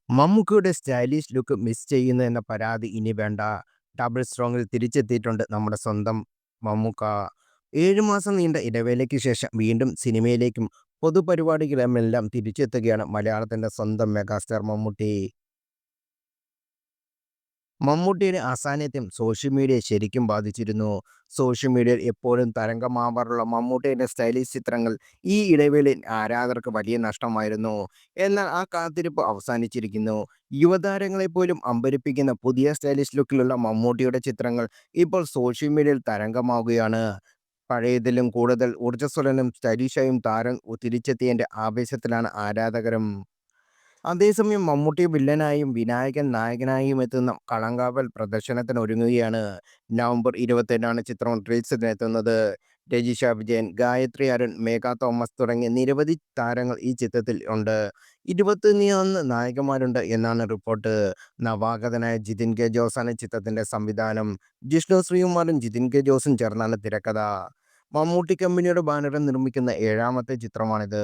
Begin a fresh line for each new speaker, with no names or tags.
മമ്മൂക്കയുടെ stylish look miss ചെയ്യുന്നു എന്ന പരാതി ഇനി വേണ്ട. ഡബിൾ സ്ട്രോങ്ങിൽ തിരിച്ചെത്തിയിട്ടുണ്ട് നമ്മുടെ സ്വന്തം മമ്മൂക്ക. 7 മാസം നീണ്ട ഇടവേളയ്ക്ക് ശേഷം വീണ്ടും സിനിമയിലേക്കും പൊതുപരിപാടികളുമെല്ലാം തിരിച്ചെത്തുകയാണ് മലയാളത്തിന്റെ സ്വന്തം മെഗാസ്റ്റാർ മമ്മൂട്ടി. മമ്മൂട്ടിയുടെ അസാന്നിധ്യം സോഷ്യൽ മീഡിയയെ ശരിക്കും ബാധിച്ചിരുന്നു. സോഷ്യൽ മീഡിയയിൽ എപ്പോഴും തരംഗമാവാറുള്ള മമ്മൂട്ടിയുടെ സ്റ്റൈലിഷ് ചിത്രങ്ങൾ ഈ ഇടവേളയിൽ ആരാധകർക്ക് വലിയ നഷ്ടമായിരുന്നു. എന്നാൽ ആ കാത്തിരിപ്പ് അവസാനിച്ചിരിക്കുന്നു. യുവതാരങ്ങളെ പോലും അമ്പരിപ്പിക്കുന്ന പുതിയ സ്റ്റൈലിഷ് ലുക്കിലുള്ള മമ്മൂട്ടിയുടെ ചിത്രങ്ങൾ ഇപ്പോൾ സോഷ്യൽ മീഡിയയിൽ തരംഗമാവുകയാണ്. പഴയതിലും കൂടുതൽ ഊർജ്ജസ്വലനും സ്റ്റൈലിഷായും താരം തിരിച്ചെത്തിയതിന്റെ ആവേശത്തിലാണ് ആരാധകരും. അതേസമയം മമ്മൂട്ടി വില്ലനായും വിനായകൻ നായകനായും എത്തുന്ന കളങ്കാവൽ പ്രദർശനത്തിന് ഒരുങ്ങുകയാണ്. നവംബർ 27-നാണ് ചിത്രം റിലീസിനെത്തുന്നത്. രജിഷ വിജയൻ, ഗായത്രി അരുൺ, മേഘ തോമസ് തുടങ്ങിയ നിരവധി താരങ്ങൾ ഈ ചിത്രത്തിൽ ഉണ്ട്. 21 നായകന്മാരുണ്ട് എന്നാണ് റിപ്പോർട്ട്. നവാഗതനായ ജിതിൻ കെ ജോസാണ് ചിത്രത്തിന്റെ സംവിധാനം. ജിഷ്ണു ശ്രീകുമാറും ജിതിൻ കെ ജോസും ചേർന്നാണ് തിരക്കഥ. മമ്മൂട്ടി കമ്പനിയുടെ ബാനറിൽ നിർമ്മിക്കുന്ന 7-മത്തെ ചിത്രമാണിത്.